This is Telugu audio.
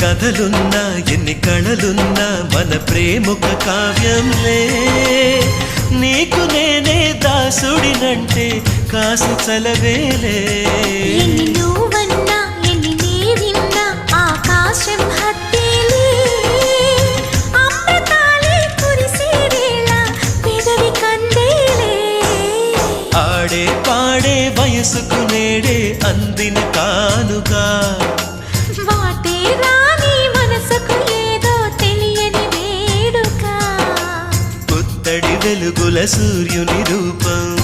కథలున్నా ఎన్ని కళలున్నా మన ప్రేమొక కావ్యంలే నీకు నేనే దాసుడినంటే కాసు చలవేలే ఎన్ని నువ్వన్నా ఎన్ని నీవిన్నా ఆకాశం హత్తేలే అమృతాలే కురిసే వేళ పెదవి కందేలే ఆడే పాడే వయసుకు నేడే అందిన కానుగా వాటే రాని మనసుకు ఏదో తెలియని వేడుక పుత్తడి వెలుగుల సూర్యుని రూపం